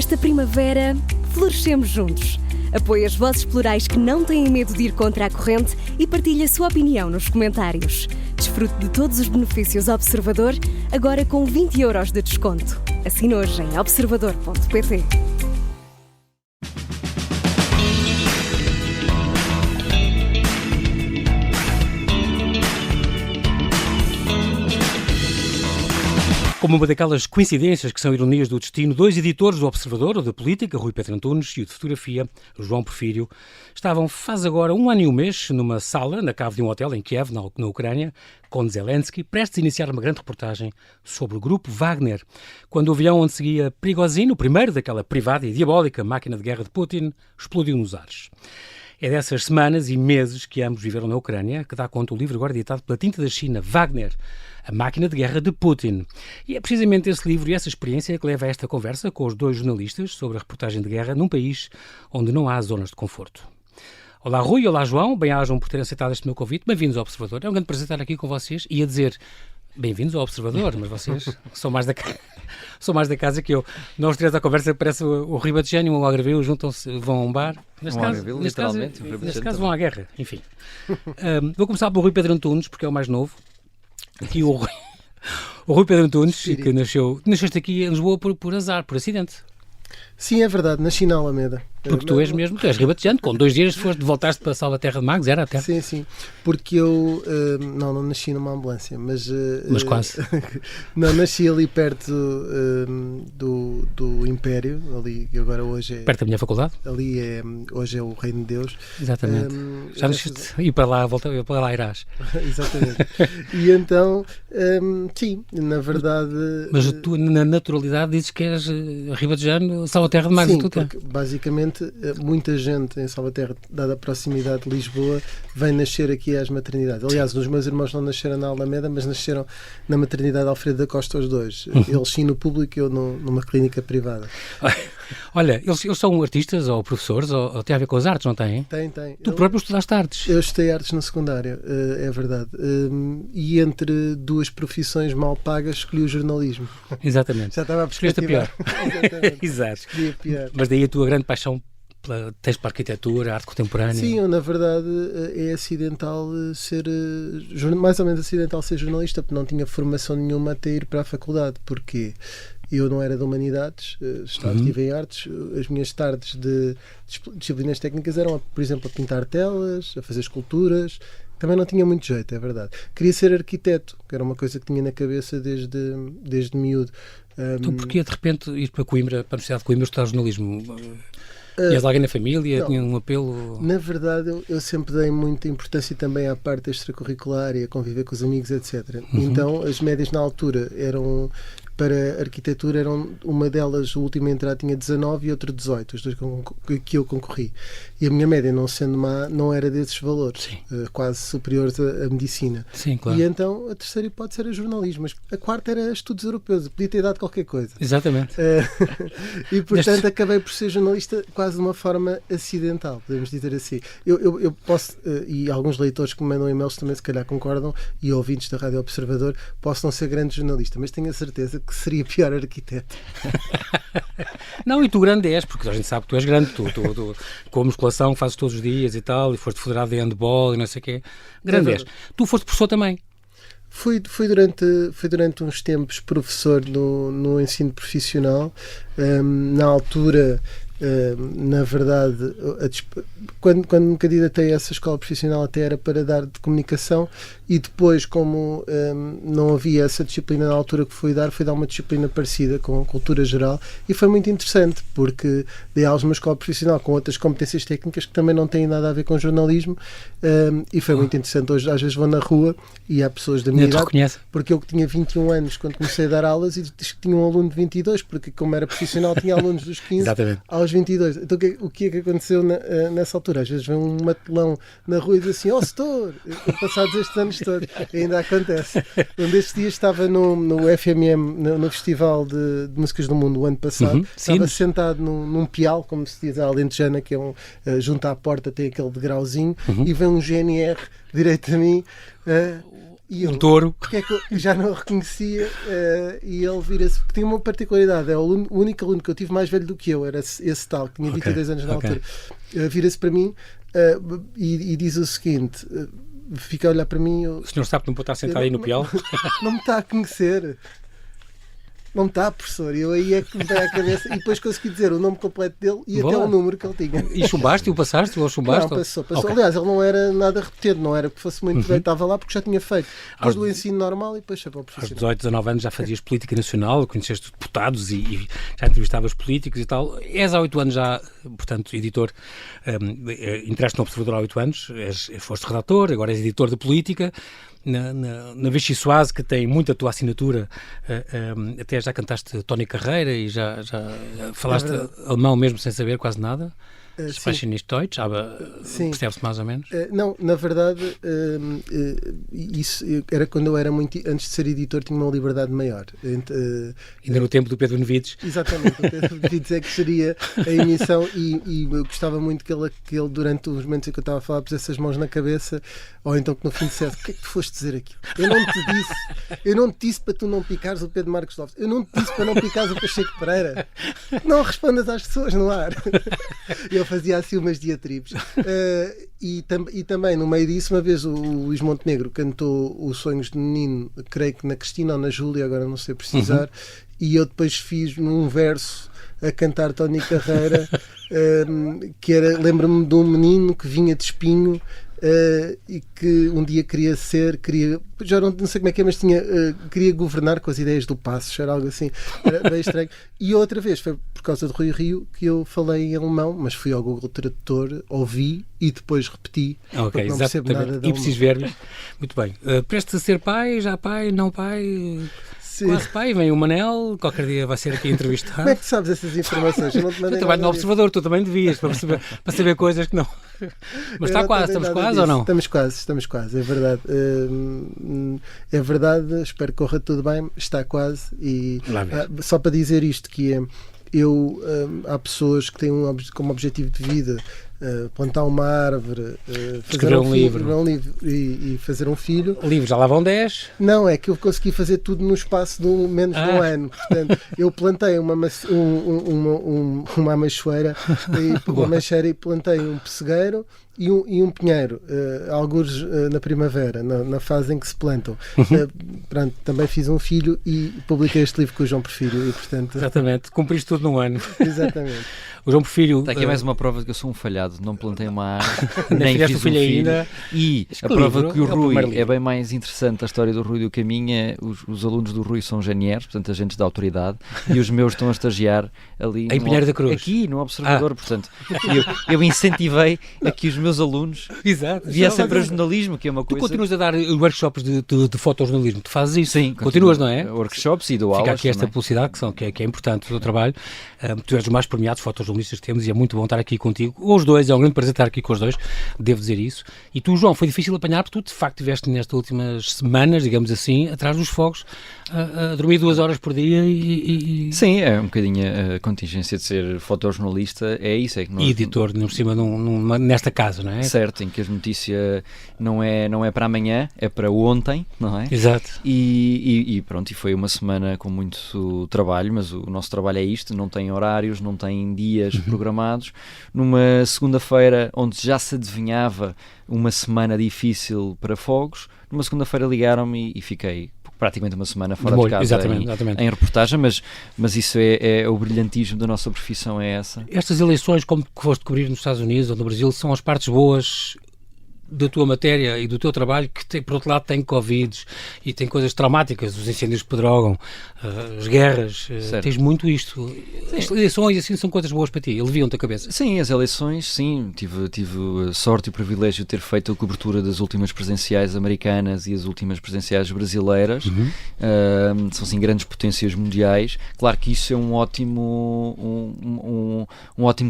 Esta primavera, florescemos juntos. Apoie as vozes plurais que não têm medo de ir contra a corrente e partilhe a sua opinião nos comentários. Desfrute de todos os benefícios Observador, agora com 20€ de desconto. Assine hoje em observador.pt. Como uma daquelas coincidências que são ironias do destino, dois editores do Observador, o de Política, Rui Pedro Antunes, e o de Fotografia, João Porfírio, estavam faz agora 1 ano e um mês numa sala, na cave de um hotel em Kiev, na Ucrânia, com Zelensky, prestes a iniciar uma grande reportagem sobre o grupo Wagner, quando o avião onde seguia Prigozhin, o primeiro daquela privada e diabólica máquina de guerra de Putin, explodiu nos ares. É dessas semanas e meses que ambos viveram na Ucrânia que dá conta o livro agora editado pela Tinta da China, Wagner, a máquina de guerra de Putin. E é precisamente esse livro e essa experiência que leva a esta conversa com os dois jornalistas sobre a reportagem de guerra num país onde não há zonas de conforto. Olá Rui, olá João, bem-ajam por terem aceitado este meu convite, bem-vindos ao Observador. É um grande prazer estar aqui com vocês e a dizer bem-vindos ao Observador, mas vocês são mais da casa que eu. Nós três à conversa parece o Ribatejo e o Algarvio juntam-se, vão a um bar. Neste caso vão à guerra, enfim. Vou começar pelo Rui Pedro Antunes, porque é o mais novo. E o Rui Pedro Antunes, que nasceste aqui em Lisboa por azar, por acidente. Sim, é verdade, nasci na Alameda. Porque tu és ribatejante, com 2 dias voltaste para Salvaterra de Magos, era até? Sim, porque eu não nasci numa ambulância, mas quase. Não, nasci ali perto do Império, ali agora hoje é... Perto da minha faculdade? Ali hoje é o Reino de Deus. Exatamente. Já nasceste e para lá irás. Exatamente. E então, sim, na verdade... Mas tu, na naturalidade, dizes que és ribatejano, Salvaterra de Magos. Sim, porque basicamente muita gente em Salvaterra, dada a proximidade de Lisboa, vem nascer aqui às maternidades. Aliás, os meus irmãos não nasceram na Alameda, mas nasceram na maternidade Alfredo da Costa, os dois. Eles sim no público e eu numa clínica privada. Olha, eles são artistas ou professores ou têm a ver com as artes, não têm? Tem. Tu próprio estudaste artes? Eu estudei artes na secundária, é verdade. E entre duas profissões mal pagas escolhi o jornalismo. Exatamente. Já estava a escolheste a pior. Exato. Escolhi a pior. Mas daí a tua grande paixão tens para a arquitetura, a arte contemporânea? Sim, eu, na verdade é acidental ser, mais ou menos acidental ser jornalista, porque não tinha formação nenhuma até ir para a faculdade, porque eu não era de humanidades, estive em artes, as minhas tardes de disciplinas técnicas eram, por exemplo, a pintar telas, a fazer esculturas. Também não tinha muito jeito, é verdade. Queria ser arquiteto, que era uma coisa que tinha na cabeça desde miúdo. Então porquê de repente ir para Coimbra, para a Universidade de Coimbra, estudar jornalismo? Tinhas alguém na família? Tinha um apelo? Na verdade, eu sempre dei muita importância também à parte extracurricular e a conviver com os amigos, etc. Então, as médias na altura eram... Para arquitetura, uma delas, a última entrada tinha 19 e outra 18, os dois que eu concorri. E a minha média, não sendo má, não era desses valores, quase superiores à medicina. Sim, claro. E então a terceira hipótese era jornalismo, mas a quarta era estudos europeus, podia ter dado qualquer coisa. Exatamente. E portanto acabei por ser jornalista quase de uma forma acidental, podemos dizer assim. Eu posso, e alguns leitores que me mandam e-mails também se calhar concordam, e ouvintes da Rádio Observador, posso não ser grande jornalista, mas tenho a certeza que seria pior arquiteto. Não, e tu grande és, porque a gente sabe que tu és grande, tu com a musculação que fazes todos os dias e tal, e foste federado de handball e não sei o quê, grande és. Tu foste professor também. Fui durante uns tempos professor no ensino profissional. Na altura, na verdade, quando me candidatei a essa escola profissional até era para dar de comunicação, e depois, como não havia essa disciplina na altura que fui dar uma disciplina parecida com cultura geral, e foi muito interessante porque dei aulas numa escola profissional com outras competências técnicas que também não têm nada a ver com jornalismo, e foi muito interessante. Hoje às vezes vou na rua e há pessoas da minha idade, porque eu que tinha 21 anos quando comecei a dar aulas e disse que tinha um aluno de 22, porque como era profissional tinha alunos dos 15 Exatamente. aos 22. Então o que é que aconteceu nessa altura? Às vezes vem um matelão na rua e diz assim: setor, passados estes anos todos, ainda acontece. Um destes dias estava no FMM, no Festival de Músicas do Mundo, o ano passado, estava sentado num pial, como se diz a alentejana, que é junto à porta tem aquele degrauzinho, e vem um GNR direito a mim, E um touro. Porque é que eu já não o reconhecia, e ele vira-se, porque tinha uma particularidade, é o único aluno que eu tive mais velho do que eu, era esse tal, que tinha 22 anos na altura. Vira-se para mim e diz o seguinte, fica a olhar para mim... O senhor sabe que não pode estar sentado aí no pial? Não me está a conhecer. Não está, professor. E eu aí é que me veio à cabeça e depois consegui dizer o nome completo dele e até o número que ele tinha. E chumbaste? O passaste? Ou chumbaste? Não, passou. Okay. Aliás, ele não era nada repetido, não era que fosse muito bem, estava lá porque já tinha feito. Depois do ensino normal e depois chapéu profissional. Aos 18, 19 anos já fazias política nacional, conheceste deputados e já entrevistavas políticos e tal. És há 8 anos já, portanto, editor, entraste no Observador há 8 anos, foste redator, agora és editor de política. Na Vichy Soase, que tem muita tua assinatura, até já cantaste Tony Carreira e já falaste alemão mesmo sem saber quase nada. Sprechen nicht Deutsch, percebe-se mais ou menos? Não, na verdade, isso era quando eu era muito. Antes de ser editor, tinha uma liberdade maior. Ainda no tempo do Pedro Benevides. Exatamente, o Pedro Benevides é que seria a emissão e eu gostava muito que ele, durante os momentos em que eu estava a falar, pusesse as mãos na cabeça, ou então que no fim dissesse: o que é que tu foste dizer aquilo? Eu não te disse para tu não picares o Pedro Marcos Lopes, eu não te disse para não picares o Pacheco Pereira. Não respondas às pessoas no ar. Eu fazia assim umas diatribes. E também, no meio disso, uma vez o Luís Montenegro cantou Os Sonhos de Menino, creio que na Cristina ou na Júlia, agora não sei precisar, e eu depois fiz num verso a cantar Tony Carreira, que era, lembro-me de um menino que vinha de espinho, e que um dia queria, já não sei como é que é, mas queria governar com as ideias do Passos, era algo assim, era bem estranho. E outra vez foi por causa de Rui Rio que eu falei em alemão, mas fui ao Google Tradutor, ouvi e depois repeti. Ok, não percebo nada de ipsis verbis. Muito bem. Prestes a ser pai, já pai, não pai? Quase pai, vem o Manel, qualquer dia vai ser aqui entrevistado. Como é que tu sabes essas informações? Eu trabalho no Observador, tu também devias, para saber coisas que não. Mas está quase, estamos quase ou não? Estamos quase, é verdade. É verdade, espero que corra tudo bem, está quase. E só para dizer isto, que é, há pessoas que têm como objetivo de vida plantar uma árvore, fazer um livro e fazer um filho. Livro já lá vão 10? Não, é que eu consegui fazer tudo no espaço de menos de um ano. Portanto, eu plantei uma machoeira e plantei um pessegueiro e um pinheiro, algures na primavera, na fase em que se plantam. Pronto, também fiz um filho e publiquei este livro com o João Porfírio e, portanto... Exatamente, cumpriste tudo num ano. Exatamente. O João Porfírio... Está aqui mais uma prova de que eu sou um falhado, não plantei uma árvore, nem fiz um filho ainda. E a prova que o Rui é bem mais interessante, a história do Rui do que a minha. Os alunos do Rui são janieres, portanto agentes da autoridade, e os meus estão a estagiar ali em Pinheiro da Cruz, aqui no Observador. Portanto, eu incentivei a que os meus alunos viessem para jornalismo, que é uma coisa... Tu continuas a dar workshops de fotojornalismo, tu fazes isso? Sim, continuas, não é? Workshops e dou aulas. Fica aqui esta publicidade que é importante do teu trabalho. Tu és os mais premiados fotojornalistas que temos e é muito bom estar aqui contigo. Os dois, é um grande prazer estar aqui com os dois, devo dizer isso. E tu, João, foi difícil apanhar porque tu de facto estiveste nestas últimas semanas, digamos assim, atrás dos fogos, a dormir 2 horas por dia e... Sim, é um bocadinho a contingência de ser fotojornalista, é isso. É que nós... E editor, por cima, nesta casa, não é? Certo, em que a notícia não é para amanhã, é para ontem, não é? Exato. E pronto, e foi uma semana com muito trabalho, mas o nosso trabalho é isto, não tem horários, não tem dias programados. Numa segunda-feira, onde já se adivinhava uma semana difícil para fogos, numa segunda-feira ligaram-me e fiquei praticamente uma semana fora de casa exatamente. Em reportagem, mas isso é o brilhantismo da nossa profissão, é essa. Estas eleições, como que foste cobrir nos Estados Unidos ou no Brasil, são as partes boas da tua matéria e do teu trabalho, que por outro lado tem Covid e tem coisas traumáticas, os incêndios que pedrogam, as guerras, tens muito isto. As eleições assim são coisas boas para ti, aliviam-te a cabeça. Sim, as eleições, sim, tive a sorte e o privilégio de ter feito a cobertura das últimas presidenciais americanas e as últimas presidenciais brasileiras. São assim grandes potências mundiais. Claro que isso é um ótimo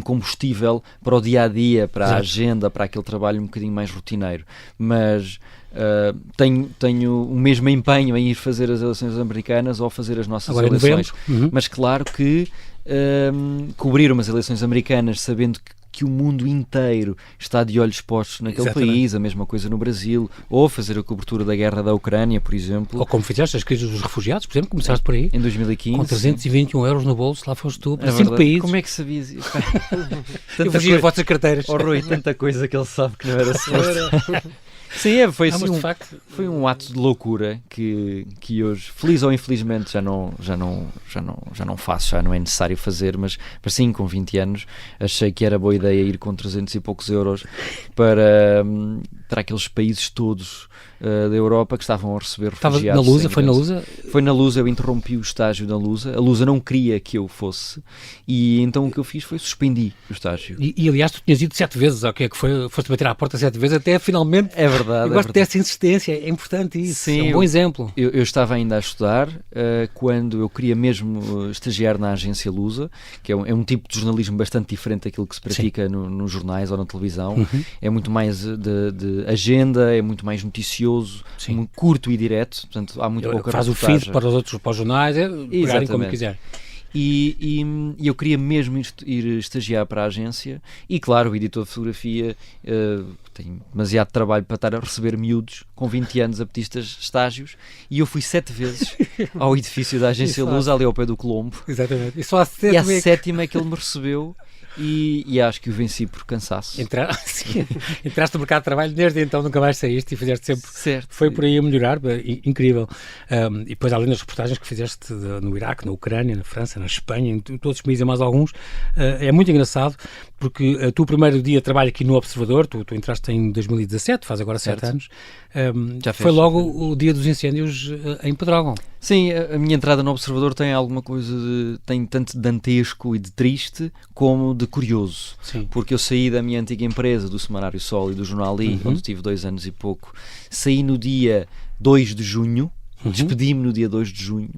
combustível para o dia-a-dia, para a agenda, para aquele trabalho um bocadinho mais rotineiro. Mas tenho o mesmo empenho em ir fazer as eleições americanas ou fazer as nossas eleições. Mas claro que cobrir umas eleições americanas sabendo que o mundo inteiro está de olhos postos naquele Exatamente. país, a mesma coisa no Brasil, ou fazer a cobertura da guerra da Ucrânia, por exemplo. Ou como fizeste as crises dos refugiados, por exemplo, começaste por aí. Em 2015. Com 321 euros no bolso, lá foste tu, para É 5 verdade. países. Como é que sabias isso? Eu fugi as vossas carteiras. Oh, Rui, tanta coisa que ele sabe que não era suposto. Sim, foi Não, assim mas de facto, foi um ato de loucura que hoje, feliz ou infelizmente, já não faço, já não é necessário fazer, mas sim, com 20 anos, achei que era boa ideia ir com 300 e poucos euros para aqueles países todos da Europa que estavam a receber estava refugiados. na Lusa, sem foi na grandes- Lusa. Foi na Lusa, eu interrompi o estágio na Lusa. A Lusa não queria que eu fosse e então o que eu fiz foi suspendi o estágio. E aliás, tu tinhas ido 7 vezes, ok, que foi, foste bater à porta 7 vezes, até finalmente. É verdade. Eu gosto dessa insistência, é importante isso. Sim, é um bom exemplo. Eu estava ainda a estudar quando eu queria mesmo estagiar na agência Lusa, que é um tipo de jornalismo bastante diferente daquilo que se pratica nos jornais ou na televisão. É muito mais de agenda, é muito mais noticioso, Sim. muito curto e direto, portanto há muito pouca Faz o reportagem. feed para os outros, para os jornais, pegarem como Exatamente. quiser. E eu queria mesmo ir estagiar para a agência e claro, o editor de fotografia tem demasiado trabalho para estar a receber miúdos com 20 anos a pedir estágios e eu fui 7 vezes ao edifício da agência Isso, Luz, ali ao pé do Colombo, Exatamente. E só há e à 7 sétima é que ele me recebeu e acho que o venci por cansaço. Entraste no mercado de trabalho, desde então nunca mais saíste e fizeste sempre. Certo. Foi por aí a melhorar, incrível. E depois, além das reportagens que fizeste no Iraque, na Ucrânia, na França, na Espanha, em todos os países e mais alguns, é muito engraçado porque tu, o primeiro dia de trabalho aqui no Observador, tu entraste em 2017, faz agora 7 anos, Já foi fez. logo o dia dos incêndios em Pedrógão. Sim, a minha entrada no Observador tem alguma coisa tem tanto de dantesco e de triste como de curioso. Sim. Porque eu saí da minha antiga empresa, do Semanário Sol e do Jornal I, onde tive 2 anos e pouco, saí no dia 2 de junho, despedi-me no dia 2 de junho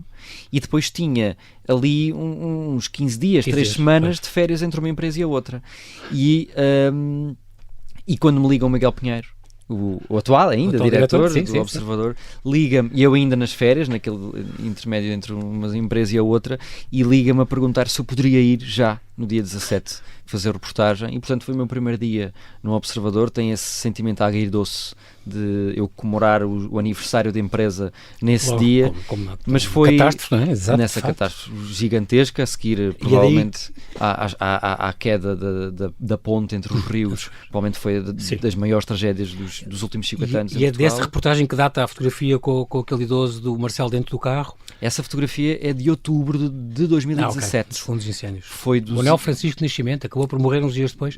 e depois tinha ali uns 15 dias, 3 semanas de férias entre uma empresa e a outra. E quando me liga o Miguel Pinheiro, o atual ainda, diretor do Observador, liga-me, e eu ainda nas férias, naquele intermédio entre uma empresa e a outra, e liga-me a perguntar se eu poderia ir já no dia 17 fazer reportagem, e portanto foi o meu primeiro dia no Observador. Tem esse sentimento agridoce de eu comemorar o aniversário da empresa nesse Logo, dia, mas foi catástrofe, não é? Exato, nessa catástrofe gigantesca, a seguir provavelmente à queda da ponte entre os rios, provavelmente foi das maiores tragédias dos últimos 50 anos. E é dessa reportagem que data a fotografia com aquele idoso do Marcelo dentro do carro? Essa fotografia é de outubro de 2017. Dos fundos de incêndios. Foi do Manuel Francisco Nascimento, acabou por morrer uns dias depois,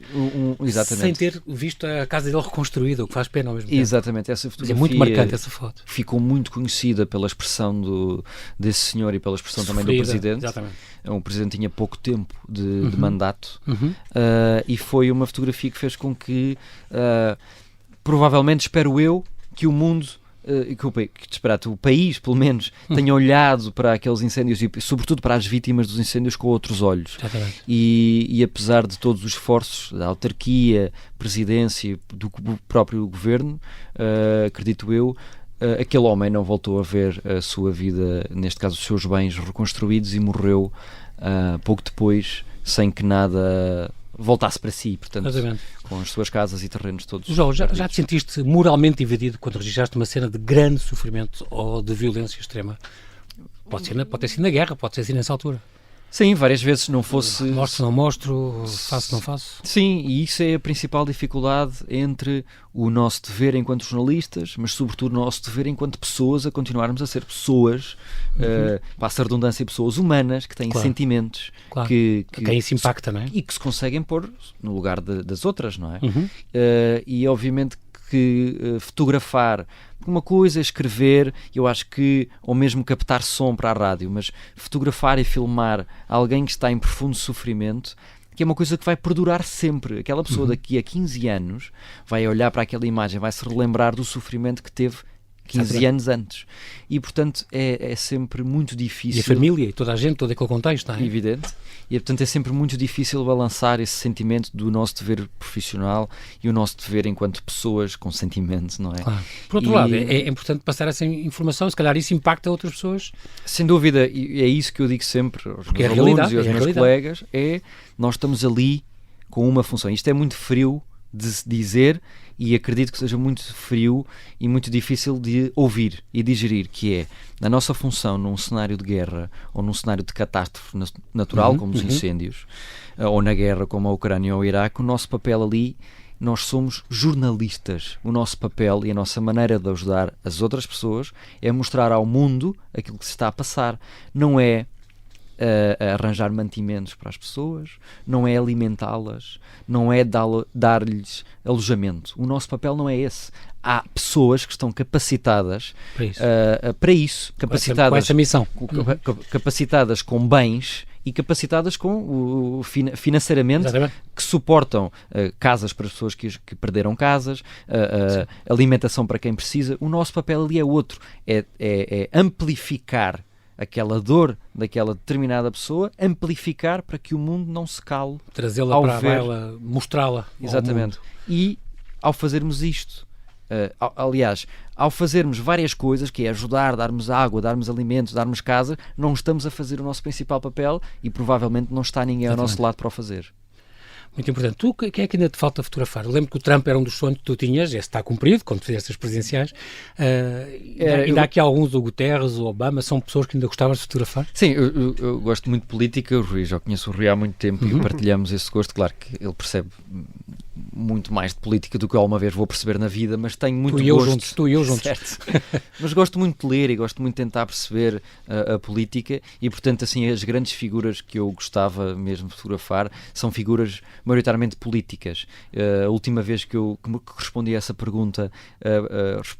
exatamente. sem ter visto a casa dele reconstruída, o que faz pena ao mesmo tempo. Exatamente, essa fotografia é muito marcante essa foto. Ficou muito conhecida pela expressão desse senhor e pela expressão também do Presidente. Exatamente. O Presidente tinha pouco tempo de mandato e foi uma fotografia que fez com que provavelmente, espero eu, que o mundo que o país, pelo menos, tenha olhado para aqueles incêndios e, sobretudo, para as vítimas dos incêndios com outros olhos. Exatamente. E apesar de todos os esforços da autarquia, presidência, do próprio governo, acredito eu, aquele homem não voltou a ver a sua vida, neste caso os seus bens, reconstruídos e morreu pouco depois, sem que nada voltasse para si, portanto, com as suas casas e terrenos todos. João, já te sentiste moralmente dividido quando registraste uma cena de grande sofrimento ou de violência extrema? Pode ter sido na guerra, pode ter sido nessa altura. Sim, várias vezes, não fosse... Mostro, não mostro, faço, não faço. Sim, e isso é a principal dificuldade entre o nosso dever enquanto jornalistas, mas sobretudo o nosso dever enquanto pessoas, a continuarmos a ser pessoas, passa a redundância, pessoas humanas, que têm sentimentos, que quem isso impacta, não é? E que se conseguem pôr no lugar das outras, não é? E obviamente que fotografar, uma coisa é escrever, eu acho que, ou mesmo captar som para a rádio, mas fotografar e filmar alguém que está em profundo sofrimento, que é uma coisa que vai perdurar sempre. Aquela pessoa daqui a 15 anos vai olhar para aquela imagem, vai se relembrar do sofrimento que teve 15 anos antes. E, portanto, é sempre muito difícil. E a família, e toda a gente, todo aquele contexto, não é? Evidente. E, portanto, é sempre muito difícil balançar esse sentimento do nosso dever profissional e o nosso dever enquanto pessoas com sentimento, não é? Claro. Por outro lado, é importante passar essa informação, se calhar isso impacta outras pessoas. Sem dúvida, e é isso que eu digo sempre aos meus alunos e aos meus colegas, nós estamos ali com uma função. Isto é muito frio de se dizer e acredito que seja muito frio e muito difícil de ouvir e digerir, que é, na nossa função num cenário de guerra ou num cenário de catástrofe natural, como os incêndios, ou na guerra como a Ucrânia ou o Iraque, o nosso papel ali, nós somos jornalistas. O nosso papel e a nossa maneira de ajudar as outras pessoas é mostrar ao mundo aquilo que se está a passar. Não é arranjar mantimentos para as pessoas, não é alimentá-las, não é dar-lhes alojamento. O nosso papel não é esse. Há pessoas que estão capacitadas para isso, capacitadas com essa missão, capacitadas com bens e capacitadas com financeiramente, que suportam casas para as pessoas que perderam casas, alimentação para quem precisa. O nosso papel ali é outro, é amplificar aquela dor daquela determinada pessoa, amplificar para que o mundo não se cale. Trazê-la para a baila, mostrá-la. Exatamente. E ao fazermos isto, aliás, ao fazermos várias coisas, que é ajudar, darmos água, darmos alimentos, darmos casa, não estamos a fazer o nosso principal papel e provavelmente não está ninguém ao nosso lado para o fazer. Muito importante. Tu, quem é que ainda te falta fotografar? Eu lembro que o Trump era um dos sonhos que tu tinhas, esse está cumprido, quando fizeste as presidenciais. Ainda há aqui alguns, o Guterres, o Obama, são pessoas que ainda gostavas de fotografar? Sim, eu gosto muito de política, o Rui, já conheço o Rui há muito tempo e partilhamos esse gosto. Claro que ele percebe muito mais de política do que eu alguma vez vou perceber na vida, mas tenho muito gosto... Tu e eu juntos. Certo. Mas gosto muito de ler e gosto muito de tentar perceber a política e, portanto, assim, as grandes figuras que eu gostava mesmo de fotografar são figuras maioritariamente políticas. A última vez que respondi a essa pergunta,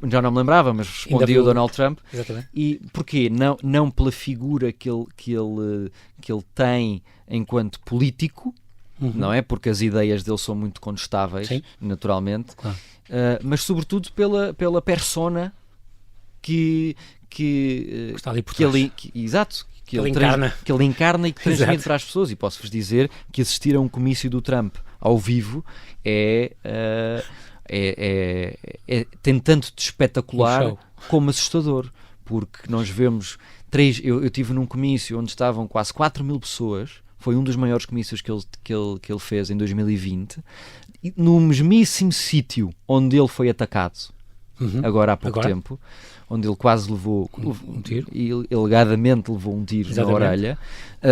já não me lembrava, mas respondi ao Donald Trump. Exatamente. E porquê? Não pela figura que ele tem enquanto político, não é? Porque as ideias dele são muito contestáveis, naturalmente, claro. Mas sobretudo pela persona que está ali por trás. Que ele encarna e que transmite para as pessoas. E posso-vos dizer que assistir a um comício do Trump ao vivo tem tanto de espetacular como assustador, porque nós vemos eu estive num comício onde estavam quase 4.000 pessoas. Foi um dos maiores comícios que ele fez em 2020, no mesmíssimo sítio onde ele foi atacado, agora há pouco tempo, onde ele quase levou um tiro, e alegadamente levou um tiro na orelha.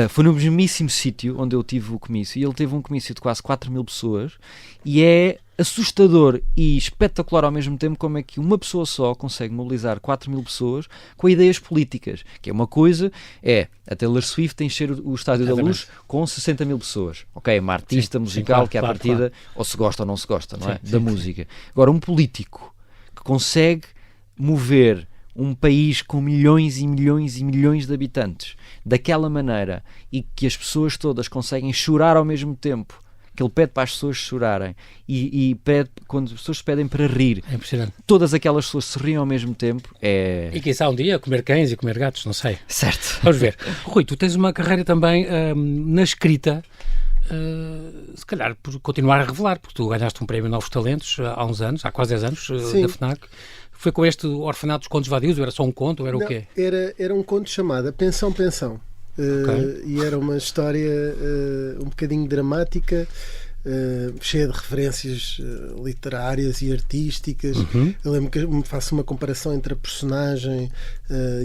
Foi no mesmíssimo sítio onde eu tive o comício, e ele teve um comício de quase 4.000 pessoas, e é assustador e espetacular ao mesmo tempo como é que uma pessoa só consegue mobilizar 4.000 pessoas com ideias políticas, que é uma coisa, a Taylor Swift encher o Estádio da Luz com 60.000 pessoas, ok, uma artista musical que à partida, ou se gosta ou não se gosta, não é? Da música. Agora, um político que consegue mover um país com milhões e milhões e milhões de habitantes daquela maneira, e que as pessoas todas conseguem chorar ao mesmo tempo, que ele pede para as pessoas chorarem e pede, quando as pessoas pedem para rir, todas aquelas pessoas se riem ao mesmo tempo. E quem sabe um dia comer cães e comer gatos, não sei. Certo. Vamos ver. Rui, tu tens uma carreira também na escrita, se calhar por continuar a revelar, porque tu ganhaste um prémio Novos Talentos há uns anos, há quase 10 anos, da FNAC. Foi com este Orfanato dos Contos Vadios? Ou era só um conto? Ou era o quê? Era um conto chamado Pensão, Pensão. E era uma história um bocadinho dramática, cheia de referências literárias e artísticas. Eu lembro que faço uma comparação entre a personagem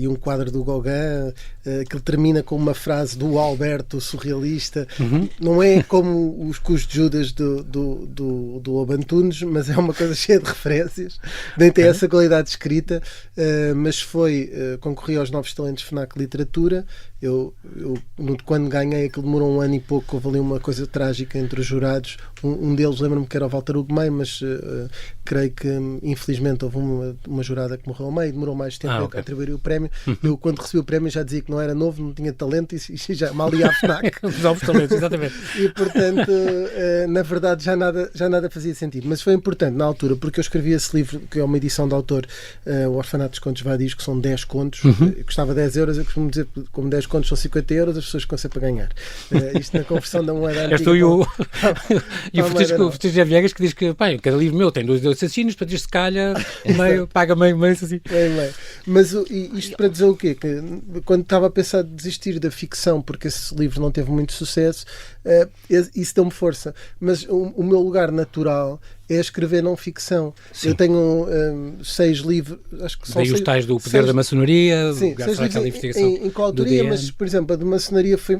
e um quadro do Gauguin, que ele termina com uma frase do Alberto, surrealista. Não é como os Custos Judas do Lobo Antunes, mas é uma coisa cheia de referências. Nem tem essa qualidade escrita, mas concorri aos Novos Talentos FNAC Literatura. Quando ganhei, aquilo demorou um ano e pouco, houve ali uma coisa trágica entre os jurados. Um deles, lembro-me que era o Walter Ugumem, mas creio que infelizmente houve uma jurada que morreu ao meio, demorou mais tempo a atribuir o prémio. Eu, quando recebi o prémio, já dizia que não era novo, não tinha talento e já mal ia à FNAC. Os Novos Talentos, exatamente. E portanto, na verdade, já nada fazia sentido. Mas foi importante na altura, porque eu escrevi esse livro, que é uma edição de autor, o Orfanato dos Contos Vadios, que são 10 contos, custava 10 euros, eu costumo dizer, como 10 contos são 50 euros, as pessoas ficam sempre a ganhar. Isto na conversão da moeda antiga. És tu e o E o Francisco Viegas que diz que, pá, cada livro meu tem 2 assassinos, para isto se calha, paga meio, assim. Mas isto para dizer o quê? Que quando estava a pensar de desistir da ficção, porque esse livro não teve muito sucesso, isso deu-me força. Mas o meu lugar natural é escrever não ficção. Sim. Eu tenho 6 livos, acho que são daí 6, os tais do Poder da Maçonaria, sim, 6 livros em coautoria, mas, por exemplo, a de maçonaria fui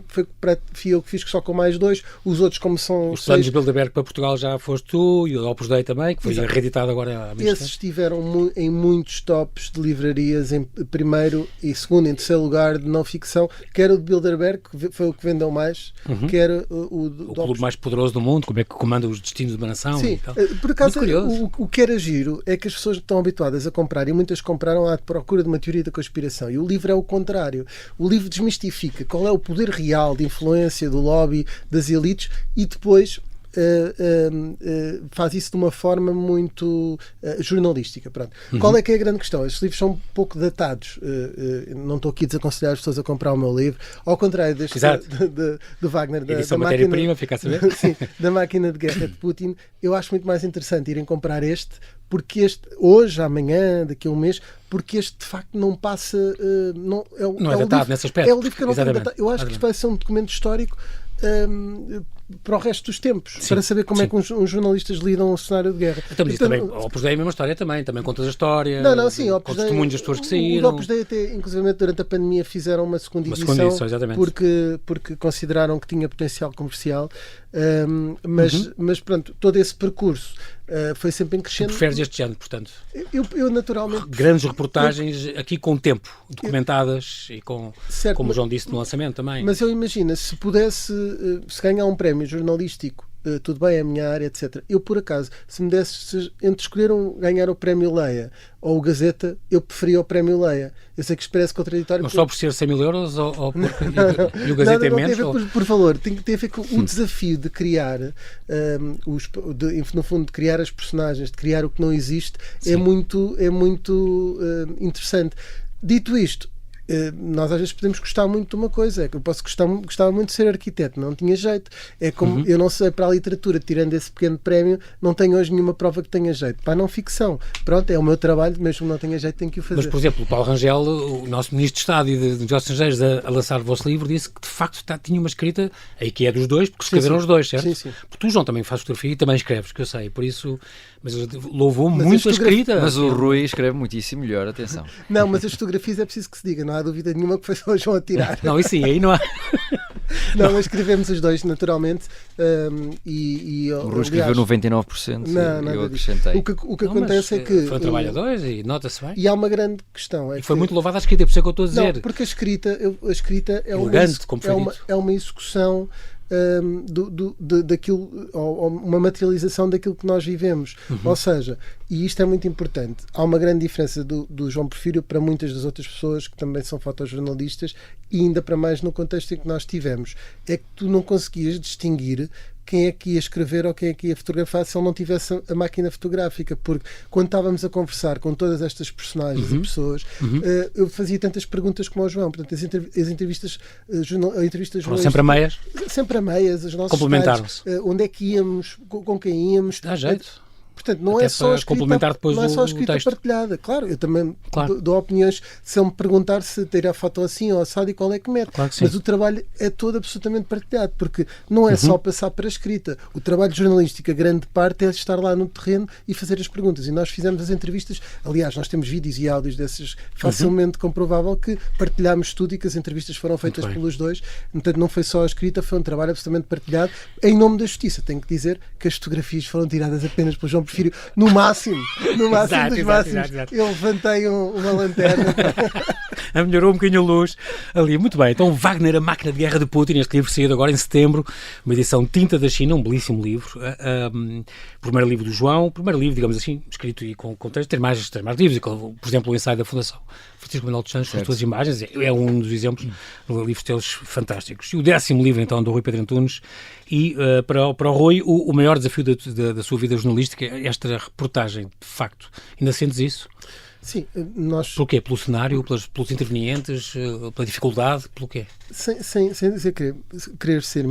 eu que fiz, só com mais 2, os outros como são os planos de Bilderberg para Portugal já foste tu, e o Opus Dei também, que foi reeditado agora há meses. Esses estiveram em muitos tops de livrarias em primeiro e segundo e terceiro lugar de não ficção, quer o de Bilderberg, que foi o que vendeu mais, quer o clube mais poderoso do mundo, como é que comanda os destinos de uma nação. Sim, por acaso o que era giro é que as pessoas estão habituadas a comprar, e muitas compraram à procura de uma teoria da conspiração, e o livro é o contrário. O livro desmistifica qual é o poder real de influência do lobby, das elites, e depois faz isso de uma forma muito jornalística. Pronto. Qual é que é a grande questão? Estes livros são um pouco datados. Não estou aqui a desaconselhar as pessoas a comprar o meu livro, ao contrário deste do Wagner, da matéria-prima, fica a saber? Sim, da máquina de guerra de Putin. Eu acho muito mais interessante irem comprar este, porque este, hoje, amanhã, daqui a um mês, porque este de facto não passa. Não é datado livro, nesse aspecto. É o livro que eu não tenho datado. Eu acho que isto vai ser um documento histórico para o resto dos tempos, para saber como é que uns jornalistas lidam ao cenário de guerra. Então, mas também, o Opus Dei é a mesma história também contas a história, com testemunhos das pessoas que saíram. O Opus Dei até, inclusive durante a pandemia, fizeram uma segunda edição porque consideraram que tinha potencial comercial, mas pronto, todo esse percurso foi sempre em crescendo. Tu preferes este género, portanto? Eu naturalmente... Grandes reportagens aqui com tempo, documentadas e com, certo, como o João disse no lançamento também. Mas eu imagino, se pudesse, se ganhar um prémio jornalístico, tudo bem, é a minha área, etc. Eu, por acaso, se me desse entre escolher ganhar o prémio Leia ou o Gazeta, eu preferia o prémio Leia. Eu sei que isto parece contraditório. Mas só por ser 100 mil euros ou e o Gazeta é menos? Não tem a ver por valor, tem a ver com o desafio de criar, no fundo, de criar as personagens, de criar o que não existe, é muito interessante. Dito isto, nós às vezes podemos gostar muito de uma coisa, é que eu gostava muito de ser arquiteto, não tinha jeito, é como eu não sei, para a literatura, tirando esse pequeno prémio, não tenho hoje nenhuma prova que tenha jeito, para a não ficção, pronto, é o meu trabalho, mesmo que não tenha jeito, tenho que o fazer. Mas, por exemplo, o Paulo Rangel, o nosso Ministro de Estado e de Negócios Estrangeiros, a lançar o vosso livro, disse que de facto tinha uma escrita, aí que é dos dois, porque escreveram os dois, certo? Sim. Porque tu, João, também fazes fotografia e também escreves, que eu sei, por isso, mas louvou muito a escrita. Mas o Rui escreve muitíssimo melhor, atenção. Não, mas as fotografias é preciso que se diga, não há dúvida nenhuma que foi só o João a tirar. Não, isso sim, aí não há. Não, mas escrevemos os dois, naturalmente. O Rui escreveu 99%, não, eu acrescentei. O que acontece é que... Foi um trabalho a dois e nota-se bem. E há uma grande questão. E foi muito louvada a escrita, por isso é que eu estou a dizer. Não, porque a escrita é elegante, como foi dito. É uma execução daquilo, ou uma materialização daquilo que nós vivemos. Ou seja, e isto é muito importante, há uma grande diferença do João Porfírio para muitas das outras pessoas que também são fotojornalistas, e ainda para mais no contexto em que nós tivemos, é que tu não conseguias distinguir quem é que ia escrever ou quem é que ia fotografar se ele não tivesse a máquina fotográfica, porque quando estávamos a conversar com todas estas personagens e pessoas, eu fazia tantas perguntas como ao João, portanto as entrevistas foram sempre a meias? Sempre a meias, as nossas complementaram-se. Onde é que íamos, com quem íamos. Dá jeito. Portanto, não é só a escrita texto partilhada. Claro, eu também dou opiniões. Se ele me perguntar se ter a foto assim ou assado e qual é que mete. Claro que mas o trabalho é todo absolutamente partilhado, porque não é só passar para a escrita. O trabalho jornalístico, a grande parte, é estar lá no terreno e fazer as perguntas. E nós fizemos as entrevistas. Aliás, nós temos vídeos e áudios desses, facilmente comprovável que partilhámos tudo e que as entrevistas foram feitas pelos dois. Portanto, não foi só a escrita, foi um trabalho absolutamente partilhado. Em nome da justiça, tenho que dizer que as fotografias foram tiradas apenas pelo João Porfírio, no máximo dos máximos. Eu levantei uma lanterna. Melhorou um bocadinho a luz ali. Muito bem, então Wagner, a máquina de guerra de Putin, este livro saído agora em setembro, uma edição tinta da China, um belíssimo livro. Primeiro livro do João, primeiro livro, digamos assim, escrito e com texto, tem mais livros, por exemplo, o ensaio da Fundação Francisco Manuel dos Santos, com as suas imagens, é um dos exemplos de livros deles fantásticos. E o 10º livro, então, do Rui Pedro Antunes, e para o Rui, o maior desafio da sua vida jornalística é esta reportagem, de facto. Ainda sentes isso? Sim, nós... Pelo quê? Pelo cenário, pelos intervenientes, pela dificuldade, pelo quê? Sem dizer querer ser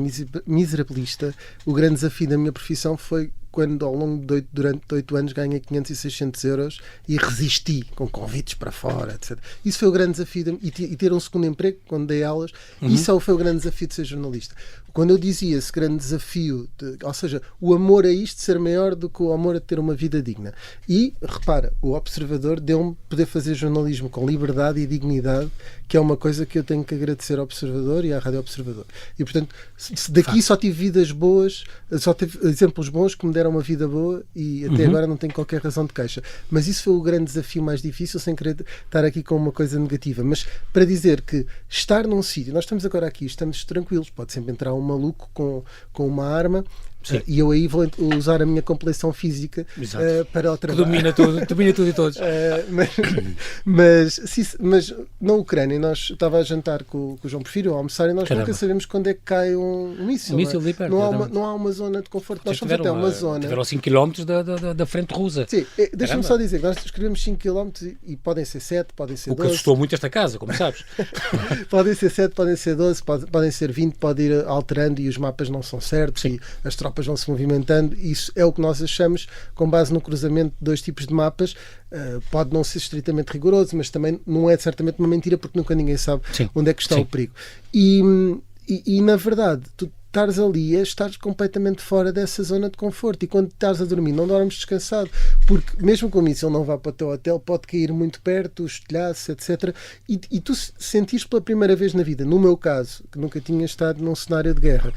miserabilista, o grande desafio da minha profissão foi quando, ao longo durante 8 anos, ganhei 500 e 600 euros e resisti com convites para fora, etc. Isso foi o grande desafio, e ter um segundo emprego quando dei aulas, isso foi o grande desafio de ser jornalista. Quando eu dizia esse grande desafio, ou seja, o amor a isto ser maior do que o amor a ter uma vida digna. E, repara, o Observador deu-me poder fazer jornalismo com liberdade e dignidade, que é uma coisa que eu tenho que agradecer ao Observador e à Rádio Observador. E, portanto, daqui só tive vidas boas, só tive exemplos bons que me deram uma vida boa e até agora não tenho qualquer razão de queixa. Mas isso foi o grande desafio mais difícil, sem querer estar aqui com uma coisa negativa. Mas para dizer que estar num sítio, nós estamos agora aqui, estamos tranquilos, pode sempre entrar um maluco com uma arma. E eu aí vou usar a minha complexão física para o trabalho. Domina tudo e todos. Mas na Ucrânia, nós estava a jantar com o João Porfírio, a almoçar, e nós nunca sabemos quando é que cai um míssil. Ali perto, não há uma zona de conforto. Nós somos até uma zona. Tiveram 5 km da frente russa. Sim, deixa-me só dizer que nós escrevemos 5 km e podem ser 7, podem ser 12. O que assustou muito esta casa, como sabes. Podem ser 7, podem ser 12, podem ser 20, pode ir alterando e os mapas não são certos. Sim. E as tropas vão se movimentando. Isso é o que nós achamos com base no cruzamento de 2 tipos de mapas. Pode não ser estritamente rigoroso, mas também não é certamente uma mentira, porque nunca ninguém sabe onde é que está o perigo. E na verdade, tu estares ali é estar completamente fora dessa zona de conforto, e quando estás a dormir não dormes descansado, porque mesmo com isso ele não vai para o teu hotel, pode cair muito perto, os telhaços, etc. E tu sentires pela primeira vez na vida, no meu caso, que nunca tinha estado num cenário de guerra.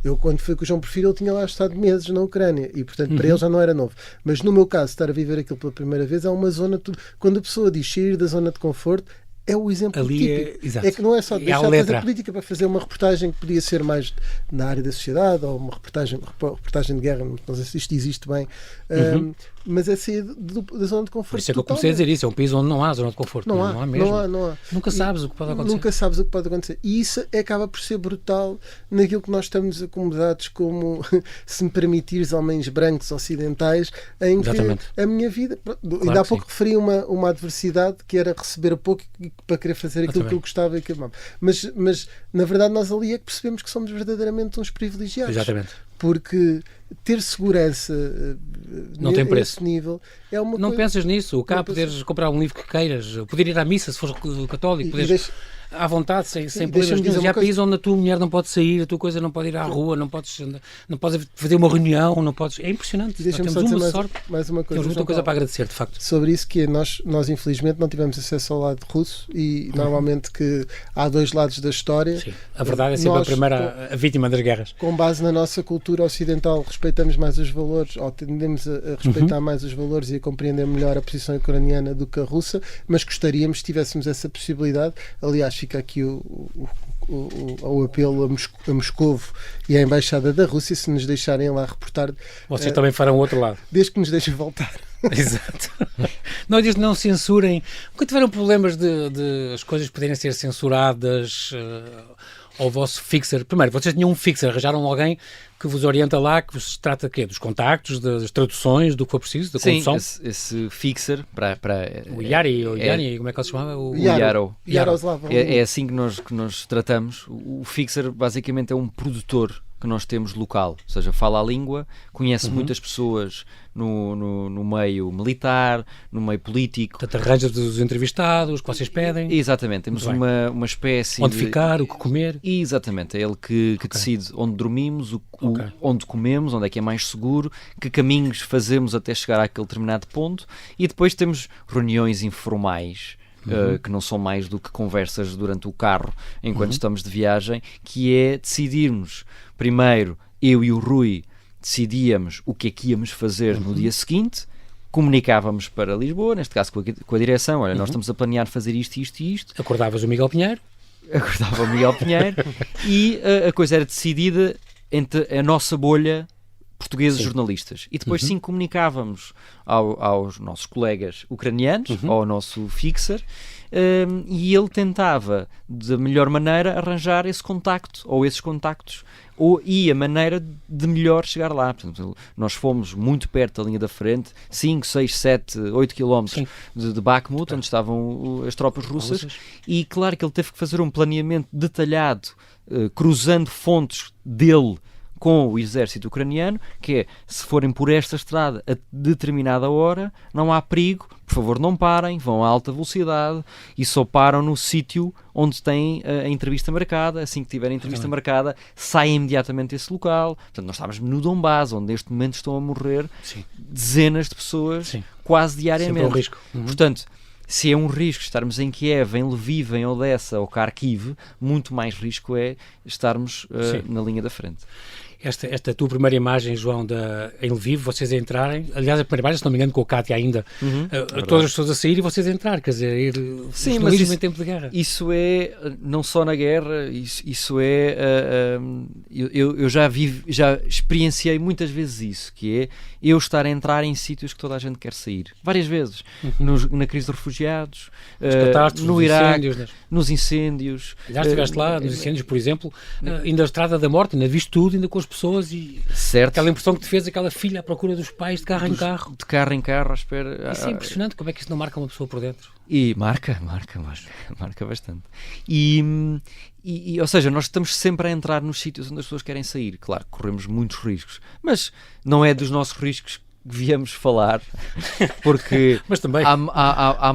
Eu, quando fui com o João Porfírio, ele tinha lá estado meses na Ucrânia e, portanto, para ele já não era novo. Mas no meu caso, estar a viver aquilo pela primeira vez é uma zona... Quando a pessoa diz sair da zona de conforto, é o exemplo ali típico. É que não é só deixar de fazer política para fazer uma reportagem que podia ser mais na área da sociedade, ou uma reportagem de guerra, não sei se isto existe bem, mas é sair da zona de conforto. Por isso é que eu comecei a dizer isso, é um país onde não há zona de conforto. Não há mesmo. Não há. Nunca sabes o que pode acontecer. Nunca sabes o que pode acontecer. E isso acaba por ser brutal naquilo que nós estamos acomodados como, se me permitires, homens brancos ocidentais, em que a minha vida... Ainda há pouco referi uma adversidade que era receber pouco para querer fazer aquilo que eu gostava e que amava. Mas na verdade nós ali é que percebemos que somos verdadeiramente uns privilegiados. Exatamente. Porque ter segurança não tem preço. Nesse nível é uma não coisa... pensas nisso. Cá poderes comprar um livro que queiras, poder ir à missa se fores católico, poderes... à vontade, sem problemas nenhum. Há países onde a tua mulher não pode sair, a tua coisa não pode ir à rua, não podes fazer uma reunião, não podes... É impressionante. Deixa-me só dizer sorte. mais uma coisa. Temos muita coisa para agradecer, de facto. Sobre isso, que é, nós infelizmente não tivemos acesso ao lado russo, e normalmente que há 2 lados da história. Sim. A verdade é sempre a primeira a vítima das guerras. Com base na nossa cultura ocidental, respeitamos mais os valores, ou tendemos a respeitar mais os valores e a compreender melhor a posição ucraniana do que a russa, mas gostaríamos, se tivéssemos essa possibilidade. Aliás, fica aqui o apelo a Moscovo e à Embaixada da Rússia, se nos deixarem lá reportar. Vocês também farão o outro lado. Desde que nos deixem voltar. Exato. Não diz não censurem. Nunca tiveram problemas de as coisas poderem ser censuradas ao vosso fixer? Primeiro, vocês tinham um fixer, arranjaram alguém que vos orienta lá, que vos trata quê? Dos contactos, das traduções, do que for preciso, da condução? Sim, esse fixer para o Yari, como é que ele se chama? O Yaro. É assim que nós tratamos. O fixer basicamente é um produtor que nós temos local, ou seja, fala a língua, conhece muitas pessoas no meio militar, no meio político. Portanto, arranja os entrevistados que vocês pedem. Exatamente, temos uma espécie onde ficar, o que comer. Exatamente, é ele que decide onde dormimos, onde comemos, onde é que é mais seguro, que caminhos fazemos até chegar àquele determinado ponto, e depois temos reuniões informais, que não são mais do que conversas durante o carro, enquanto estamos de viagem, que é decidirmos, primeiro, eu e o Rui decidíamos o que é que íamos fazer no dia seguinte, comunicávamos para Lisboa, neste caso com a direção, olha, nós estamos a planear fazer isto e isto. Acordavas o Miguel Pinheiro? Acordava o Miguel Pinheiro e a coisa era decidida entre a nossa bolha portugueses jornalistas. E depois sim comunicávamos aos nossos colegas ucranianos, ao nosso fixer, e ele tentava, da melhor maneira, arranjar esse contacto, ou esses contactos, e a maneira de melhor chegar lá. Portanto, nós fomos muito perto da linha da frente, 5, 6, 7, 8 quilómetros de Bakhmut, onde estavam as tropas russas, e claro que ele teve que fazer um planeamento detalhado, cruzando fontes dele com o exército ucraniano, que é, se forem por esta estrada a determinada hora, não há perigo, por favor não parem, vão a alta velocidade e só param no sítio onde têm a entrevista marcada. Assim que tiverem a entrevista marcada, saem imediatamente desse local. Portanto, nós estávamos no Donbass, onde neste momento estão a morrer dezenas de pessoas quase diariamente. Sempre um risco. Portanto, se é um risco estarmos em Kiev, em Lviv, em Odessa ou Kharkiv, muito mais risco é estarmos na linha da frente. Esta tua primeira imagem, João, em Lviv, vocês a entrarem, aliás, a primeira imagem, se não me engano, com o Kátia ainda, todas as pessoas a sair e vocês a entrar, quer dizer, ir jornalismo em tempo de guerra. Isso é, não só na guerra, isso é, eu já experienciei muitas vezes isso, que é eu estar a entrar em sítios que toda a gente quer sair, várias vezes, na crise dos refugiados, no Iraque, nos incêndios. Já estiveste lá, nos incêndios, por exemplo, ainda a Estrada da Morte, ainda viste tudo, ainda com as pessoas e aquela impressão que te fez aquela filha à procura dos pais de carro em carro. De carro em carro, à espera. Isso é impressionante, como é que isso não marca uma pessoa por dentro? E marca bastante. Ou seja, nós estamos sempre a entrar nos sítios onde as pessoas querem sair. Claro, corremos muitos riscos, mas não é dos nossos riscos que viemos falar, porque mas também há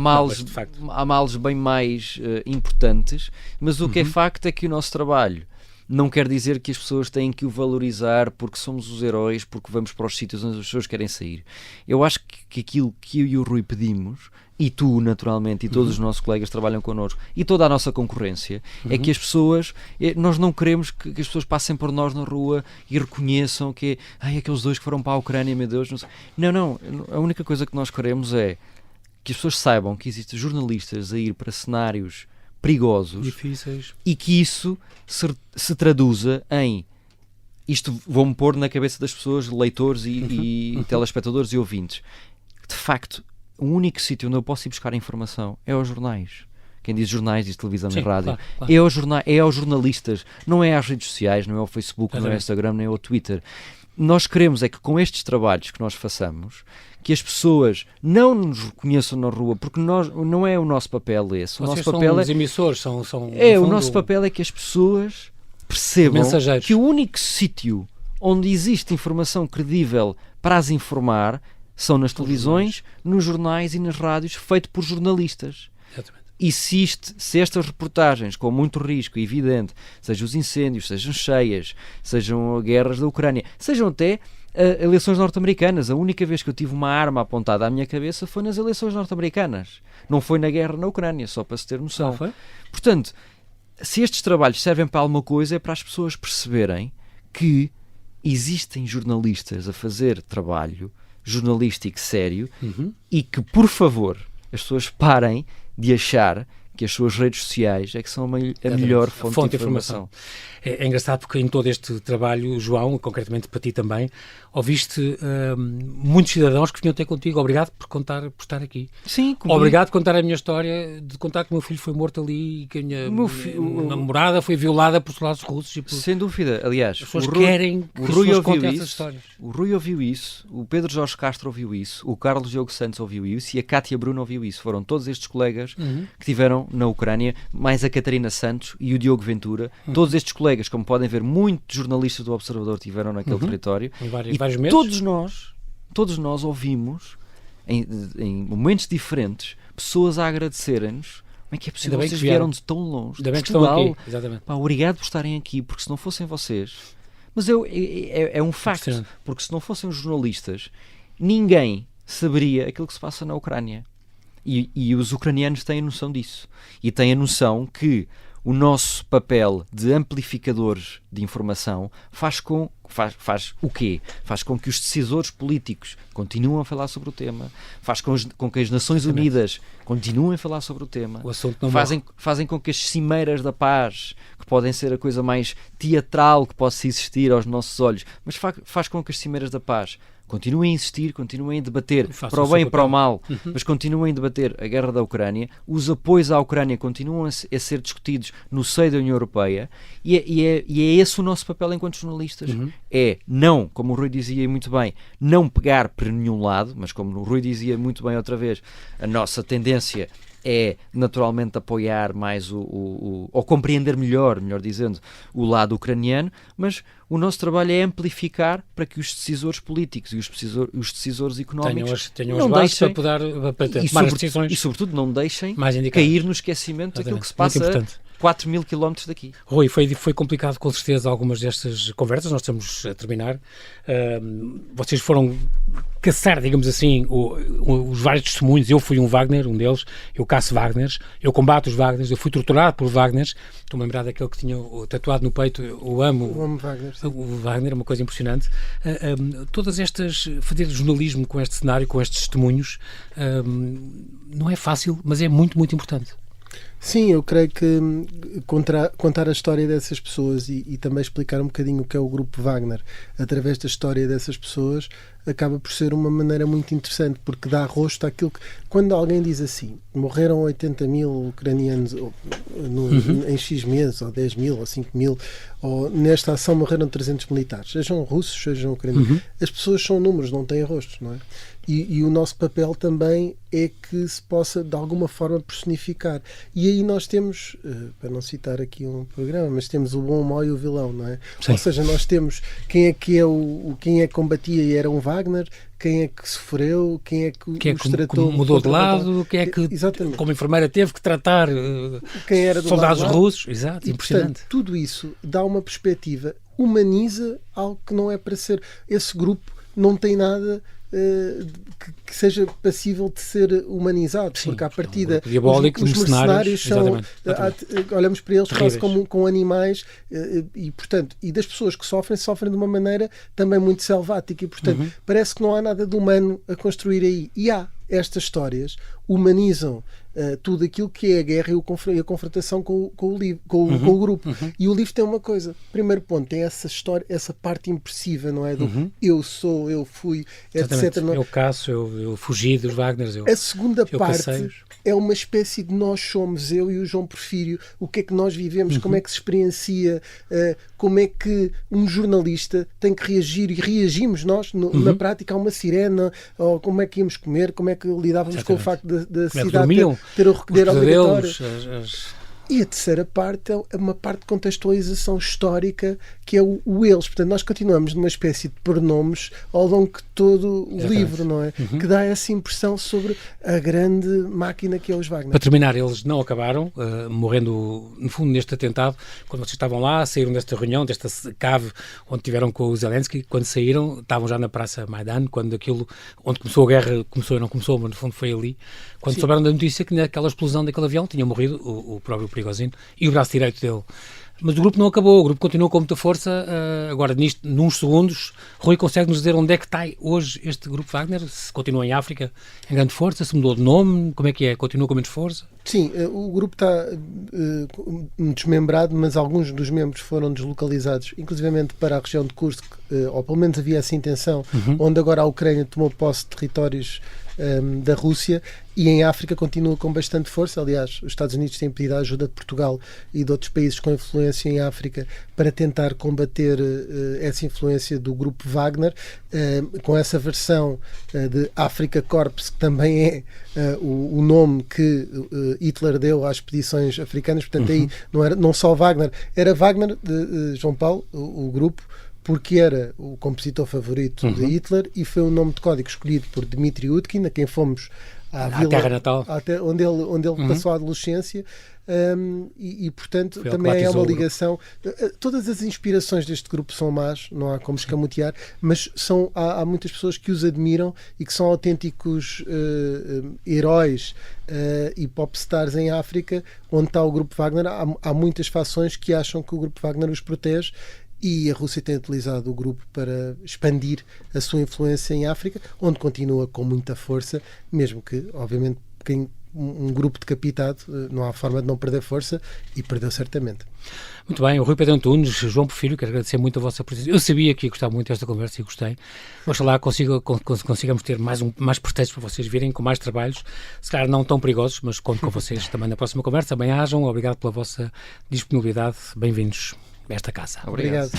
males bem mais importantes, mas o que é facto é que o nosso trabalho não quer dizer que as pessoas têm que o valorizar porque somos os heróis, porque vamos para os sítios onde as pessoas querem sair. Eu acho que aquilo que eu e o Rui pedimos, e tu, naturalmente, e todos os nossos colegas que trabalham connosco, e toda a nossa concorrência, é que as pessoas, nós não queremos que as pessoas passem por nós na rua e reconheçam que aqueles dois que foram para a Ucrânia, meu Deus, não sei. Não, a única coisa que nós queremos é que as pessoas saibam que existem jornalistas a ir para cenários perigosos, difíceis, e que isso se traduza em isto, vou-me pôr na cabeça das pessoas, leitores e telespectadores e ouvintes. De facto, o único sítio onde eu posso ir buscar informação é aos jornais. Quem diz jornais diz televisão e rádio. Claro. É aos jornalistas, não é às redes sociais, não é ao Facebook, não é ao Instagram, nem ao Twitter. Nós queremos é que com estes trabalhos que nós façamos, que as pessoas não nos reconheçam na rua, porque não é o nosso papel esse. O nosso papel os emissores, são o nosso papel é que as pessoas percebam que o único sítio onde existe informação credível para as informar são nas televisões, nos jornais e nas rádios, feito por jornalistas. Exatamente. E se estas reportagens, com muito risco evidente, sejam os incêndios, sejam cheias, sejam guerras da Ucrânia, sejam até eleições norte-americanas. A única vez que eu tive uma arma apontada à minha cabeça foi nas eleições norte-americanas. Não foi na guerra na Ucrânia, só para se ter noção. Foi? Portanto, se estes trabalhos servem para alguma coisa, é para as pessoas perceberem que existem jornalistas a fazer trabalho jornalístico sério e que, por favor, as pessoas parem de achar que as suas redes sociais é que são a melhor fonte de informação. É engraçado porque em todo este trabalho, João, concretamente para ti também, ouviste muitos cidadãos que vinham ter contigo. Obrigado por estar aqui. Sim, comigo. Obrigado por contar a minha história, de contar que o meu filho foi morto ali e que a minha namorada foi violada por soldados russos. Sem dúvida. Aliás, as pessoas querem que as pessoas contem essas histórias. O Rui ouviu isso, o Pedro Jorge Castro ouviu isso, o Carlos Diogo Santos ouviu isso e a Cátia Bruno ouviu isso. Foram todos estes colegas que tiveram na Ucrânia, mais a Catarina Santos e o Diogo Ventura. Todos estes colegas, como podem ver, muitos jornalistas do Observador tiveram naquele território. Em vários meses. Todos nós ouvimos, em momentos diferentes, pessoas a agradecerem-nos. Como é que é possível? Vocês vieram de tão longe. Ainda bem que estão aqui. Exatamente. Obrigado por estarem aqui, porque se não fossem vocês... Mas é um facto, porque se não fossem os jornalistas, ninguém saberia aquilo que se passa na Ucrânia. E os ucranianos têm a noção disso. E têm a noção que o nosso papel de amplificadores de informação faz o quê? Faz com que os decisores políticos continuem a falar sobre o tema, faz com que as Nações Unidas continuem a falar sobre o tema, fazem com que as cimeiras da paz, que podem ser a coisa mais teatral que possa existir aos nossos olhos, mas faz com que as cimeiras da paz continuem a insistir, continuem a debater, para o bem e para o mal, mas continuem a debater a guerra da Ucrânia, os apoios à Ucrânia continuam a ser discutidos no seio da União Europeia, e é esse o nosso papel enquanto jornalistas. É não, como o Rui dizia muito bem, não pegar para nenhum lado, mas como o Rui dizia muito bem outra vez, a nossa tendência é naturalmente apoiar mais ou compreender melhor dizendo, o lado ucraniano, mas o nosso trabalho é amplificar para que os decisores políticos e os decisores económicos tenham as bases para tomar as decisões. E sobretudo não deixem cair no esquecimento daquilo que se passa a 4.000 km daqui. Rui, foi complicado com certeza algumas destas conversas, nós estamos a terminar. Vocês foram caçar, digamos assim, os vários testemunhos. Eu fui um Wagner, um deles, eu caço Wagners, eu combato os Wagners, eu fui torturado por Wagners. Estou-me a lembrar daquele que tinha tatuado no peito, eu amo Wagner. O Wagner, é uma coisa impressionante. Todas estas, fazer jornalismo com este cenário, com estes testemunhos, não é fácil, mas é muito, muito importante. Sim, eu creio que contar a história dessas pessoas e também explicar um bocadinho o que é o Grupo Wagner através da história dessas pessoas acaba por ser uma maneira muito interessante, porque dá rosto àquilo que... Quando alguém diz assim, morreram 80.000 ucranianos em X meses, ou 10.000, ou 5.000, ou nesta ação morreram 300 militares, sejam russos, sejam ucranianos. As pessoas são números, não têm rostos, não é? E o nosso papel também é que se possa, de alguma forma, personificar. E aí nós temos, para não citar aqui um programa, mas temos o bom, o mau e o vilão, não é? Sim. Ou seja, nós temos quem é que combatia e era um Wagner, quem é que sofreu, quem é que os tratou... mudou de lado, quem é que, exatamente, como enfermeira, teve que tratar quem era do soldados russos. Exato, impressionante. Portanto, tudo isso dá uma perspectiva, humaniza algo que não é para ser. Esse grupo não tem nada... que seja passível de ser humanizado. Sim, porque à partida os mercenários são, olhamos para eles quase como com animais e portanto, e das pessoas que sofrem de uma maneira também muito selvática e portanto parece que não há nada de humano a construir aí, e há estas histórias humanizam tudo aquilo que é a guerra e a confrontação com o grupo. E o livro tem uma coisa. Primeiro ponto, tem essa história, essa parte impressiva, não é? Do eu sou, eu fui, etc. Eu caço, eu fugi dos Wagners. A segunda parte é uma espécie de nós somos, eu e o João Porfírio, o que é que nós vivemos, como é que se experiencia, como é que um jornalista tem que reagir, e reagimos nós, na prática, a uma sirena, ou como é que íamos comer, como é que lidávamos com o facto da cidade ter o recolher obrigatório. E a terceira parte é uma parte de contextualização histórica, que é o eles. Portanto, nós continuamos numa espécie de pronomes ao longo de todo o livro, não é? Que dá essa impressão sobre a grande máquina que é os Wagner. Para terminar, eles não acabaram, morrendo, no fundo, neste atentado. Quando vocês estavam lá, saíram desta reunião, desta cave onde tiveram com o Zelensky, quando saíram, estavam já na Praça Maidan, quando onde começou a guerra, começou e não começou, mas no fundo foi ali, quando souberam da notícia que naquela explosão daquele avião tinha morrido o próprio Prigozhin e o braço direito dele. Mas o grupo não acabou, o grupo continuou com muita força. Agora, nuns segundos, Rui consegue-nos dizer onde é que está hoje este grupo Wagner? Se continua em África em grande força, se mudou de nome, como é que é? Continua com menos força? Sim, o grupo está desmembrado, mas alguns dos membros foram deslocalizados, inclusivamente para a região de Kursk, ou pelo menos havia essa intenção, onde agora a Ucrânia tomou posse de territórios da Rússia, e em África continua com bastante força. Aliás, os Estados Unidos têm pedido a ajuda de Portugal e de outros países com influência em África para tentar combater essa influência do grupo Wagner, com essa versão de Africa Corps, que também é o nome que Hitler deu às expedições africanas. Portanto, aí não só Wagner, era Wagner de João Paulo, o grupo, porque era o compositor favorito de Hitler e foi um nome de código escolhido por Dmitry Utkin, a quem fomos à vila, terra natal, onde ele passou a adolescência, e portanto foi também é uma ligação. Todas as inspirações deste grupo são más, não há como escamotear, mas há muitas pessoas que os admiram e que são autênticos heróis e popstars em África, onde está o grupo Wagner. Há muitas fações que acham que o grupo Wagner os protege, e a Rússia tem utilizado o grupo para expandir a sua influência em África, onde continua com muita força, mesmo que, obviamente, um grupo decapitado, não há forma de não perder força, e perdeu certamente. Muito bem, o Rui Pedro Antunes, João Porfírio, quero agradecer muito a vossa presença. Eu sabia que ia gostar muito desta conversa e gostei. Oxalá consigamos ter mais pretextos para vocês virem com mais trabalhos, se calhar não tão perigosos, mas conto com vocês também na próxima conversa. Bem-ajam, obrigado pela vossa disponibilidade, bem-vindos a esta casa. Obrigado.